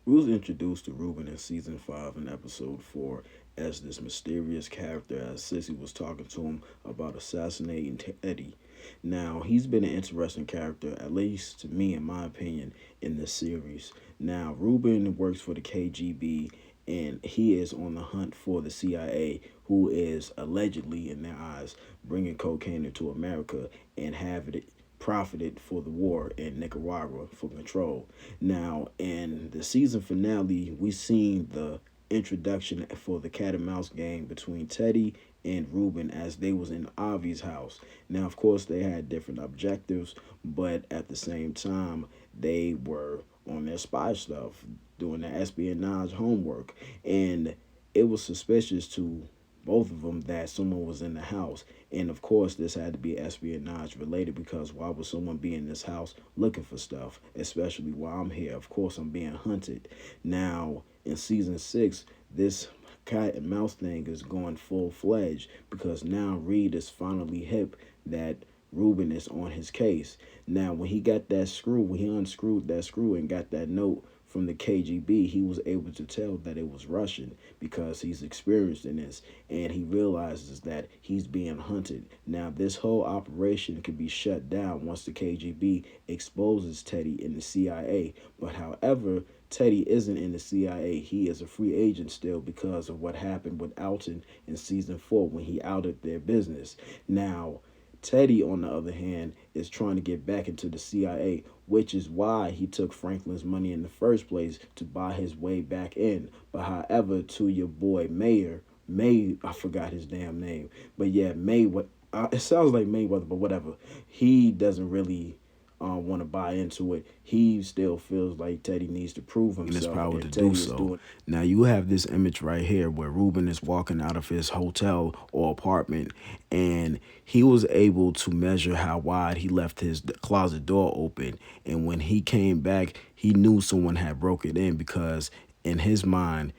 We was introduced to Ruben in season 5 and episode 4 as this mysterious character as Sissy was talking to him about assassinating Teddy. Now, he's been an interesting character, at least to me, in my opinion, in this series. Now, Ruben works for the KGB and he is on the hunt for the CIA, who is allegedly, in their eyes, bringing cocaine into America and having it profited for the war in Nicaragua for control. Now, in the season finale, we seen the introduction for the cat and mouse game between Teddy and Ruben as they was in Avi's house. Now, of course, they had different objectives, but at the same time, they were on their spy stuff, doing their espionage homework, and it was suspicious to both of them that someone was in the house. And of course, this had to be espionage related because why would someone be in this house looking for stuff, especially while I'm here? Of course, I'm being hunted. Now, in season 6, this cat and mouse thing is going full fledged because now Reed is finally hip that Ruben is on his case. Now, when he got that screw, when he unscrewed that screw and got that note from the KGB, he was able to tell that it was Russian because he's experienced in this and he realizes that he's being hunted. Now, this whole operation could be shut down once the KGB exposes Teddy in the CIA. But however, Teddy isn't in the CIA. He is a free agent still because of what happened with Alton in season 4 when he outed their business. Now, Teddy, on the other hand, is trying to get back into the CIA, which is why he took Franklin's money in the first place to buy his way back in. But however, to your boy May, I forgot his damn name, but yeah, May. What it sounds like Mayweather, but whatever. He doesn't really want to buy into it. He still feels like Teddy needs to prove In his himself, power to and do Teddy is so. doing. Now you have this image right here where Ruben is walking out of his hotel or apartment, and he was able to measure how wide he left his closet door open. And when he came back, he knew someone had broke it in because in his mind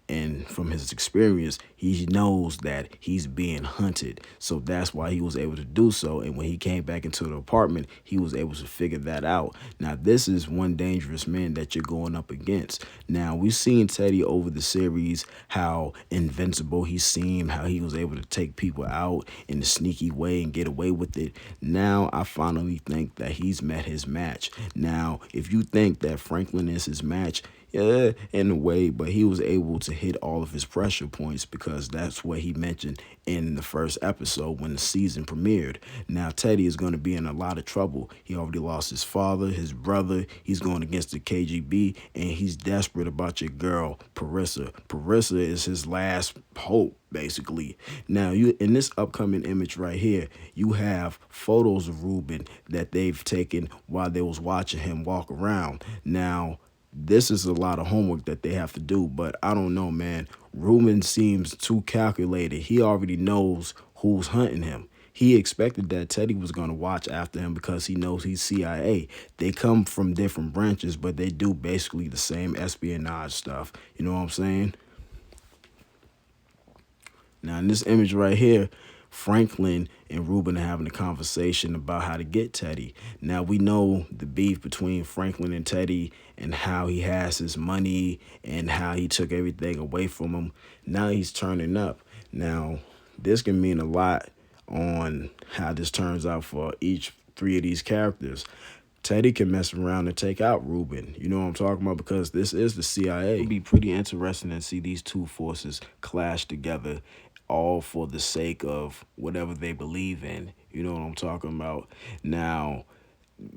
and from his experience, he knows that he's being hunted. So that's why he was able to do so. And when he came back into the apartment, he was able to figure that out. Now, this is one dangerous man that you're going up against. Now, we've seen Teddy over the series, how invincible he seemed, how he was able to take people out in a sneaky way and get away with it. Now, I finally think that he's met his match. Now, if you think that Franklin is his match, yeah, in a way, but he was able to hit all of his pressure points because that's what he mentioned in the first episode when the season premiered. Now, Teddy is going to be in a lot of trouble. He already lost his father, his brother. He's going against the KGB, and he's desperate about your girl, Parissa. Parissa is his last hope, basically. Now, you in this upcoming image right here, you have photos of Ruben that they've taken while they was watching him walk around. Now, this is a lot of homework that they have to do, but I don't know, man. Ruben seems too calculated. He already knows who's hunting him. He expected that Teddy was going to watch after him because he knows he's CIA. They come from different branches, but they do basically the same espionage stuff. You know what I'm saying? Now, in this image right here, Franklin and Ruben are having a conversation about how to get Teddy. Now, we know the beef between Franklin and Teddy and how he has his money and how he took everything away from him. Now he's turning up. Now, this can mean a lot on how this turns out for each three of these characters. Teddy can mess around and take out Ruben. You know what I'm talking about? Because this is the CIA. It'll be pretty interesting to see these two forces clash together, all for the sake of whatever they believe in. You know what I'm talking about? Now,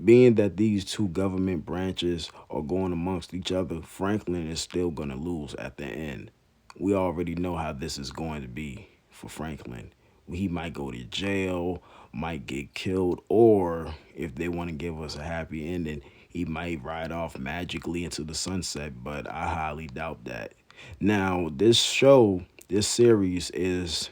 being that these two government branches are going amongst each other, Franklin is still going to lose at the end. We already know how this is going to be for Franklin. He might go to jail, might get killed, or if they want to give us a happy ending, he might ride off magically into the sunset, but I highly doubt that. Now, this show, this series is,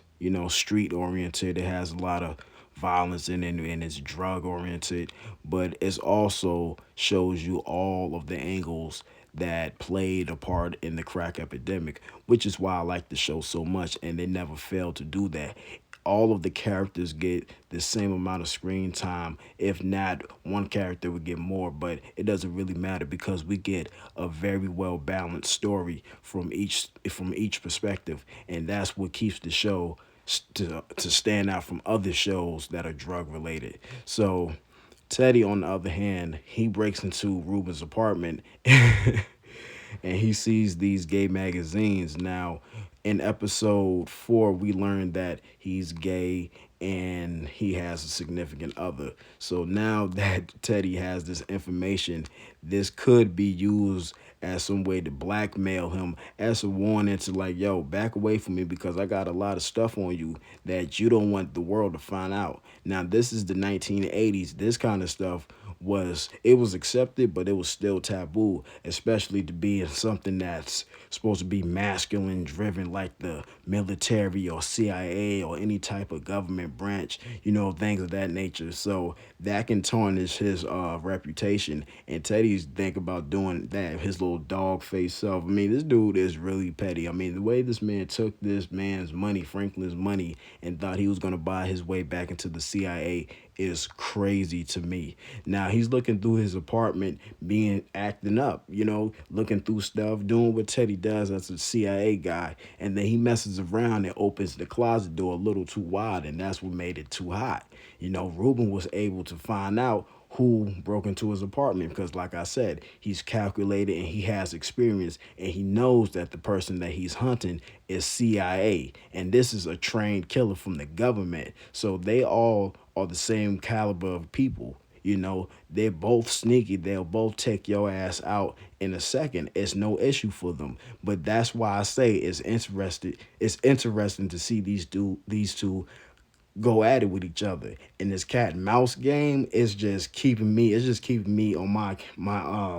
street oriented. It has a lot of violence in it and it's drug oriented, but it also shows you all of the angles that played a part in the crack epidemic, which is why I like the show so much, and they never failed to do that. all of the characters get the same amount of screen time. If not, one character would get more, but it doesn't really matter because we get a very well balanced story from each perspective, and that's what keeps the show to stand out from other shows that are drug related. So Teddy, on the other hand, he breaks into Ruben's apartment and he sees these gay magazines. Now, in episode 4, we learned that he's gay and he has a significant other. So now that Teddy has this information, this could be used as some way to blackmail him, as a warning to like, yo, back away from me because I got a lot of stuff on you that you don't want the world to find out. Now, this is the 1980s. This kind of stuff was accepted, but it was still taboo, especially to be in something that's supposed to be masculine driven, like the military or CIA or any type of government branch, things of that nature. So that can tarnish his reputation. And Teddy's think about doing that, his little dog face self. I mean, this dude is really petty. I mean, the way this man took this man's money, Franklin's money, and thought he was going to buy his way back into the CIA is crazy to me. Now he's looking through his apartment, being acting up, looking through stuff, doing what Teddy does as a CIA guy, and then he messes around and opens the closet door a little too wide, and that's what made it too hot. Ruben was able to find out who broke into his apartment because like I said, he's calculated and he has experience and he knows that the person that he's hunting is CIA, and this is a trained killer from the government. So they all are the same caliber of people. They're both sneaky. They'll both take your ass out in a second. It's no issue for them. But that's why I say it's interesting to see these two go at it with each other. And this cat and mouse game is just keeping me. It's just keeping me on my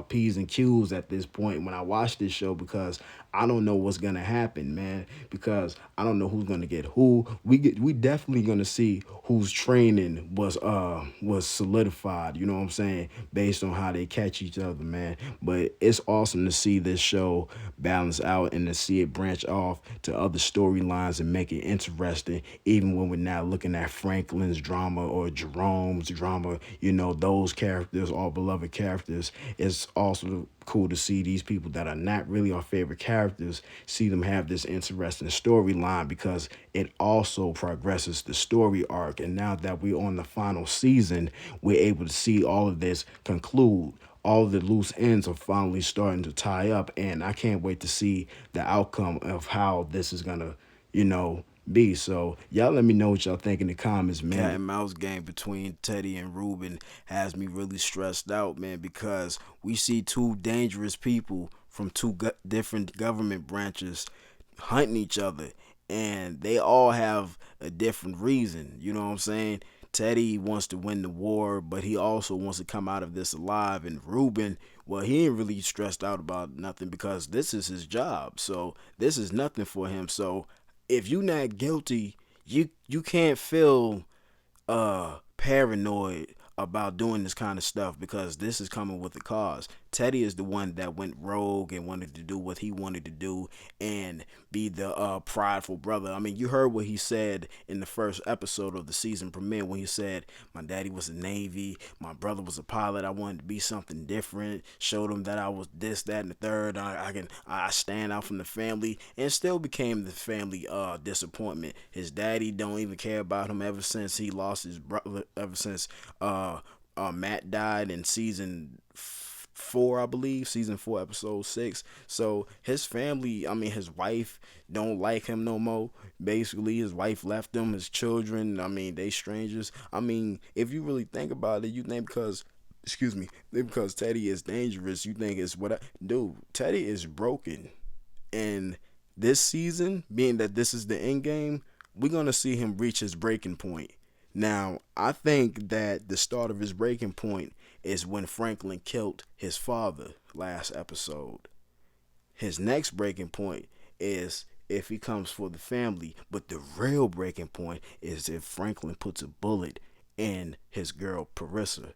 p's and q's at this point when I watch this show because I don't know what's gonna happen, man. Because I don't know who's gonna get who. We definitely gonna see whose training was solidified. You know what I'm saying? Based on how they catch each other, man. But it's awesome to see this show balance out and to see it branch off to other storylines and make it interesting, even when we're not looking at Franklin's drama or Jerome's drama. Those characters, all beloved characters. It's also cool to see these people that are not really our favorite characters, see them have this interesting storyline because it also progresses the story arc. And now that we're on the final season, we're able to see all of this conclude. All the loose ends are finally starting to tie up, and I can't wait to see the outcome of how this is gonna, be. So y'all let me know what y'all think in the comments, man. Cat and mouse game between Teddy and Ruben has me really stressed out, man, because we see two dangerous people from two different government branches hunting each other, and they all have a different reason. You know what I'm saying? Teddy wants to win the war, but he also wants to come out of this alive. And Ruben, well, he ain't really stressed out about nothing because this is his job. So this is nothing for him. So if you not guilty, you can't feel paranoid about doing this kind of stuff because this is coming with a cause. Teddy is the one that went rogue and wanted to do what he wanted to do and be the prideful brother. I mean, you heard what he said in the first episode of the season premiere when he said, "My daddy was a Navy, my brother was a pilot. I wanted to be something different. Showed him that I was this, that, and the third. I stand out from the family," and still became the family disappointment. His daddy don't even care about him ever since he lost his brother. Ever since Matt died in season 4, I believe, season 4, episode 6. So his family, I mean, his wife don't like him no more. Basically, his wife left him. His children, I mean, they strangers. I mean, if you really think about it, you think because Teddy is dangerous, you think it's dude, Teddy is broken. And this season, being that this is the end game, we're gonna see him reach his breaking point. Now, I think that the start of his breaking point is when Franklin killed his father last episode. His next breaking point is if he comes for the family, but the real breaking point is if Franklin puts a bullet in his girl Parissa.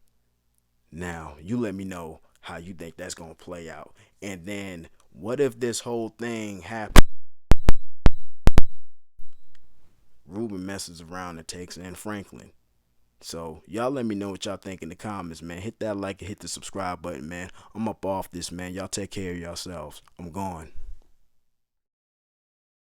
Now, you let me know how you think that's going to play out. And then, what if this whole thing happens? Ruben messes around and takes in Franklin. So y'all let me know what y'all think in the comments, man. Hit that like and hit the subscribe button, man. I'm up off this, man. Y'all take care of yourselves. I'm gone.